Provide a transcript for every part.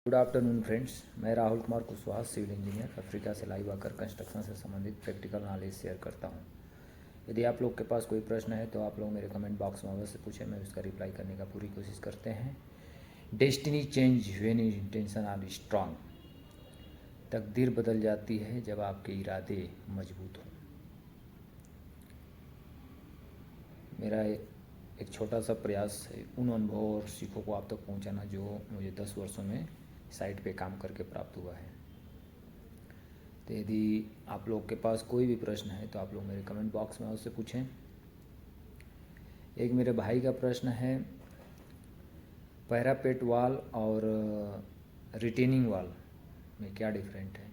Good afternoon friends, मैं Rahul Kumar Kushwaha, civil engineer, Africa से live आकर कंस्ट्रक्शन से संबंधित प्रैक्टिकल नॉलेज शेयर करता हूं। यदि आप लोग के पास कोई प्रश्न है तो आप लोग मेरे कमेंट बॉक्स में अवश्य पूछें, मैं उसका रिप्लाई करने का पूरी कोशिश करते हैं। Destiny change when intention are strong. तकदीर बदल जाती है जब आपके इरादे मजबूत हों। मेरा एक छोटा सा प्रयास है उन अनुभवों और सीखों को आप तक पहुंचाना जो मुझे 10 वर्षों में साइट पे काम करके प्राप्त हुआ है। तो यदि आप लोग के पास कोई भी प्रश्न है तो आप लोग मेरे कमेंट बॉक्स में उससे पूछें। एक मेरे भाई का प्रश्न है, पैरापेट वाल और रिटेनिंग वाल में क्या डिफरेंट है।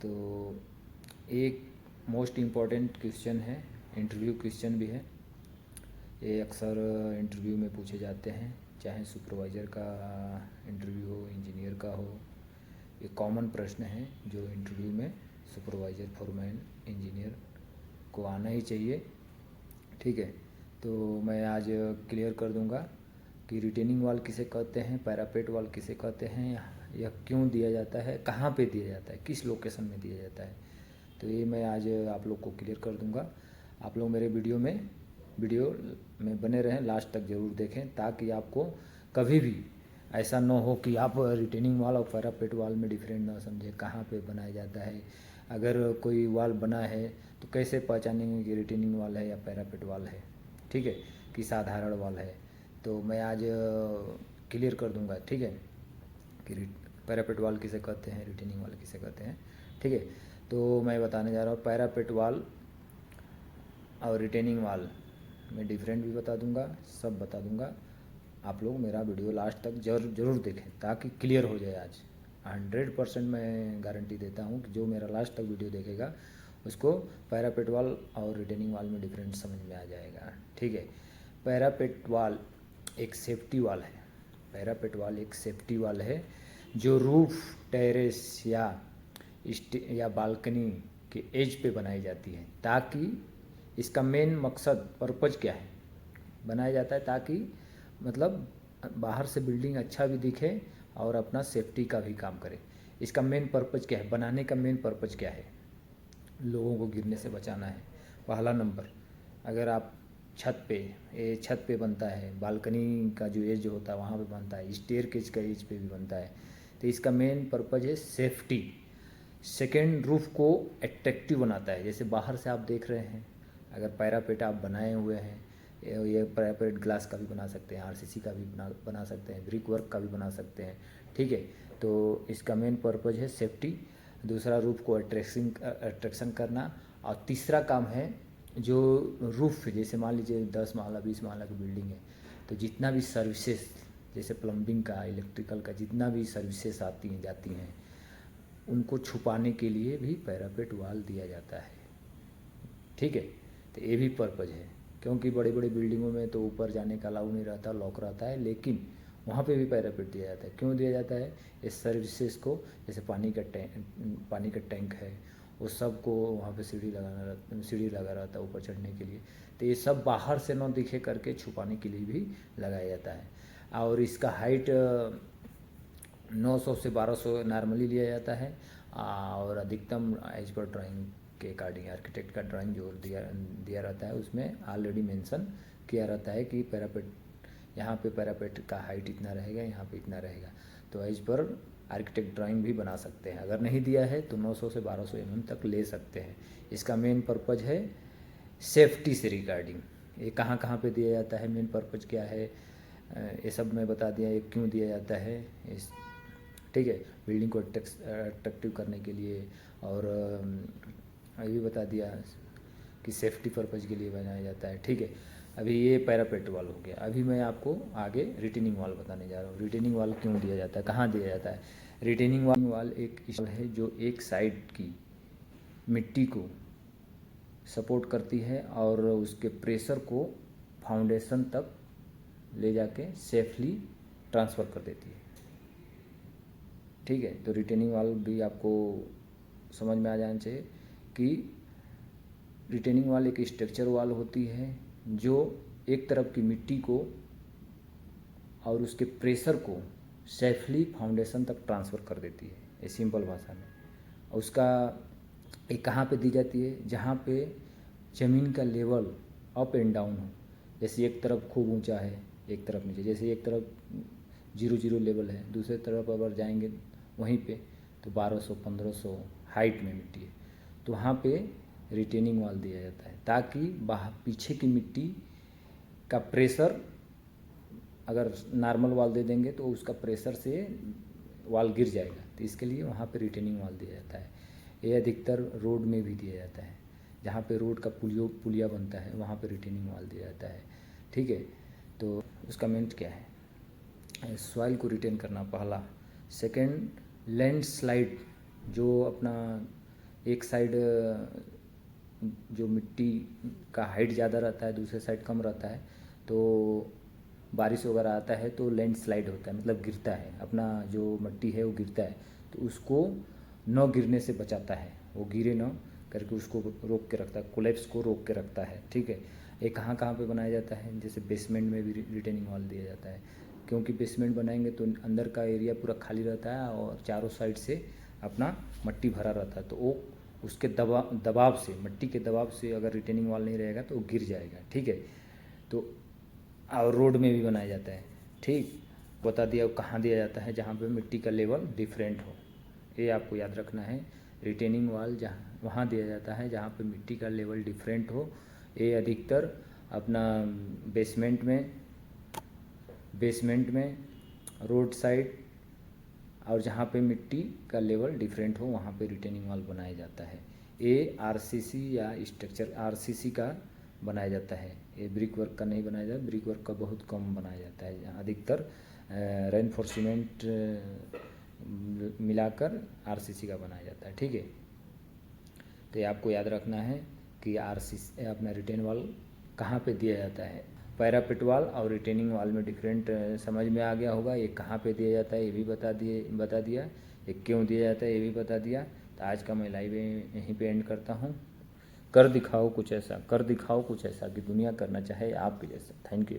तो एक मोस्ट इम्पॉर्टेंट क्वेश्चन है, इंटरव्यू क्वेश्चन भी है। ये अक्सर इंटरव्यू में पूछे जाते हैं, चाहे सुपरवाइज़र का इंटरव्यू हो, इंजीनियर का हो। ये कॉमन प्रश्न है जो इंटरव्यू में सुपरवाइज़र, फोरमैन, इंजीनियर को आना ही चाहिए। ठीक है, तो मैं आज क्लियर कर दूंगा कि रिटेनिंग वाल किसे कहते हैं, पैरापेट वाल किसे कहते हैं, यह क्यों दिया जाता है, कहाँ पे दिया जाता है, किस लोकेशन में दिया जाता है। तो ये मैं आज आप लोग को क्लियर कर दूंगा। आप लोग मेरे वीडियो में बने रहें, लास्ट तक ज़रूर देखें, ताकि आपको कभी भी ऐसा न हो कि आप रिटेनिंग वाल और पैरापेट वाल में डिफरेंट ना समझें, कहाँ पे बनाया जाता है। अगर कोई वाल बना है तो कैसे पहचानेंगे कि रिटेनिंग वाल है या पैरापेट वाल है, ठीक है, कि साधारण वाल है। तो मैं आज क्लियर कर दूंगा, ठीक है, कि पैरापेट वाल किसे कहते हैं, रिटेनिंग वाल किसे कहते हैं। ठीक है, तो मैं बताने जा रहा हूँ पैरापेट वाल और रिटेनिंग वाल में डिफरेंट भी बता दूंगा, सब बता दूंगा। आप लोग मेरा वीडियो लास्ट तक ज़रूर देखें ताकि क्लियर हो जाए। आज 100% मैं गारंटी देता हूँ कि जो मेरा लास्ट तक वीडियो देखेगा उसको पैरापेट वाल और रिटेनिंग वाल में डिफरेंट समझ में आ जाएगा। ठीक है, पैरापेट वाल एक सेफ्टी वाल है। पैरापेट वाल एक सेफ्टी वाल है जो रूफ, टेरेस या बालकनी के एज पे बनाई जाती है। ताकि इसका मेन मकसद, पर्पज क्या है, बनाया जाता है ताकि मतलब बाहर से बिल्डिंग अच्छा भी दिखे और अपना सेफ्टी का भी काम करे। इसका मेन पर्पज क्या है, बनाने का मेन पर्पज क्या है, लोगों को गिरने से बचाना है। पहला नंबर, अगर आप छत पे बनता है, बालकनी का जो एज होता है वहाँ पे बनता है, स्टेयरकेज का एज पे भी बनता है, तो इसका मेन पर्पज है सेफ्टी। सेकेंड, रूफ को एट्रैक्टिव बनाता है। जैसे बाहर से आप देख रहे हैं, अगर पैरापेट आप बनाए हुए हैं, ये पैरापेट ग्लास का भी बना सकते हैं, आरसीसी का भी बना सकते हैं, ब्रिक वर्क का भी बना सकते हैं। ठीक है, तो इसका मेन पर्पज है सेफ्टी। दूसरा, रूफ को अट्रैक्शन करना। और तीसरा काम है जो रूफ, जैसे मान लीजिए 10 माला 20 माला की बिल्डिंग है, तो जितना भी सर्विसेज, जैसे प्लम्बिंग का, इलेक्ट्रिकल का, जितना भी सर्विसेज आती हैं जाती हैं, उनको छुपाने के लिए भी पैरापेट वाल दिया जाता है। ठीक है, तो ये भी पर्पज है, क्योंकि बड़ी बड़ी बिल्डिंगों में तो ऊपर जाने का अलाउ नहीं रहता, लॉक रहता है, लेकिन वहाँ पे भी पैरापेट दिया जाता है। क्यों दिया जाता है, इस सर्विसेज को, जैसे पानी का टैंक है, वो सब को वहाँ पे सीढ़ी लगा रहता है ऊपर चढ़ने के लिए। तो ये सब बाहर से न दिखे करके छुपाने के लिए भी लगाया जाता है। और इसका हाइट 900 से 1200 नॉर्मली लिया जाता है, और अधिकतम एज पर ड्राइंग के अकॉर्डिंग, आर्किटेक्ट का ड्राइंग जो दिया रहता है उसमें ऑलरेडी मेंशन किया रहता है कि पैरापेट, यहाँ पे पैरापेट का हाइट इतना रहेगा, यहाँ पे इतना रहेगा। तो एज पर आर्किटेक्ट ड्राइंग भी बना सकते हैं। अगर नहीं दिया है तो 900 से 1200 mm तक ले सकते हैं। इसका मेन पर्पज है सेफ्टी से रिगार्डिंग। ये कहाँ कहाँ पे दिया जाता है, मेन पर्पज क्या है, ये सब मैं बता दिया, ये क्यों दिया जाता है इस। ठीक है, बिल्डिंग को अट्रैक्टिव करने के लिए, और ये भी बता दिया कि सेफ्टी पर्पज़ के लिए बनाया जाता है। ठीक है, अभी ये पैरापेट वाल हो गया। अभी मैं आपको आगे रिटेनिंग वाल बताने जा रहा हूँ। रिटेनिंग वाल क्यों दिया जाता है, कहाँ दिया जाता है। रिटेनिंग वाल एक वाल है जो एक साइड की मिट्टी को सपोर्ट करती है और उसके प्रेशर को फाउंडेशन तक ले जाके सेफली ट्रांसफ़र कर देती है। ठीक है, तो रिटेनिंग वाल भी आपको समझ में आ जाना चाहिए कि रिटेनिंग वाल एक स्ट्रक्चर वाल होती है जो एक तरफ की मिट्टी को और उसके प्रेशर को सेफली फाउंडेशन तक ट्रांसफ़र कर देती है, ये सिंपल भाषा में। उसका ये कहाँ पे दी जाती है? जहाँ पे ज़मीन का लेवल अप एंड डाउन हो, जैसे एक तरफ खूब ऊंचा है, एक तरफ नीचे, जैसे एक तरफ 0 लेवल है, दूसरे तरफ अगर जाएंगे वहीं पे तो 1200-1500 हाइट में मिट्टी है, तो वहाँ पे रिटेनिंग वॉल दिया जाता है, ताकि बाहर पीछे की मिट्टी का प्रेशर, अगर नॉर्मल वॉल दे देंगे तो उसका प्रेशर से वॉल गिर जाएगा, तो इसके लिए वहाँ पे रिटेनिंग वॉल दिया जाता है। ये अधिकतर रोड में भी दिया जाता है, जहाँ पे रोड का पुलिया बनता है वहाँ पे रिटेनिंग वॉल दिया जाता है, ठीक है। तो उसका मीन्स क्या है? सॉइल को रिटेन करना पहला। सेकंड, लैंडस्लाइड, जो अपना एक साइड जो मिट्टी का हाइट ज़्यादा रहता है, दूसरे साइड कम रहता है, तो बारिश वगैरह आता है तो लैंडस्लाइड होता है, मतलब गिरता है, अपना जो मिट्टी है वो गिरता है, तो उसको न गिरने से बचाता है, वो गिरे न करके उसको रोक के रखता है, कोलैप्स को रोक के रखता है, ठीक है। ये कहाँ कहाँ पे बनाया जाता है? जैसे बेसमेंट में भी रिटेनिंग वॉल दिया जाता है, क्योंकि बेसमेंट बनाएंगे तो अंदर का एरिया पूरा खाली रहता है और चारों साइड से अपना मिट्टी भरा रहता है, तो वो उसके दबाव से, मिट्टी के दबाव से अगर रिटेनिंग वॉल नहीं रहेगा तो वो गिर जाएगा, ठीक है। तो और रोड में भी बनाया जाता है, ठीक, बता दिया कहाँ दिया जाता है, जहाँ पे मिट्टी का लेवल डिफरेंट हो, ये आपको याद रखना है। रिटेनिंग वॉल जहाँ वहाँ दिया जाता है जहाँ पे मिट्टी का लेवल डिफरेंट हो। ये अधिकतर अपना बेसमेंट में, रोड साइड, और जहाँ पे मिट्टी का लेवल डिफरेंट हो वहाँ पे रिटेनिंग वॉल बनाया जाता है। ये आरसीसी या स्ट्रक्चर आरसीसी का बनाया जाता है, ये ब्रिक वर्क का नहीं बनाया जाता, ब्रिक वर्क का बहुत कम बनाया जाता है, अधिकतर रेनफोर्समेंट मिलाकर आरसीसी का बनाया जाता है, ठीक है। तो ये आपको याद रखना है कि आरसीसी अपना रिटेन वॉल कहाँ पे दिया जाता है। पैरापेट वॉल और रिटेनिंग वॉल में डिफरेंट समझ में आ गया होगा। ये कहाँ पे दिया जाता है ये भी बता दिया, ये क्यों दिया जाता है ये भी बता दिया। तो आज का मैं लाइव यहीं पे एंड करता हूँ। कर दिखाओ कुछ ऐसा कि दुनिया करना चाहे आपके जैसा। Thank you.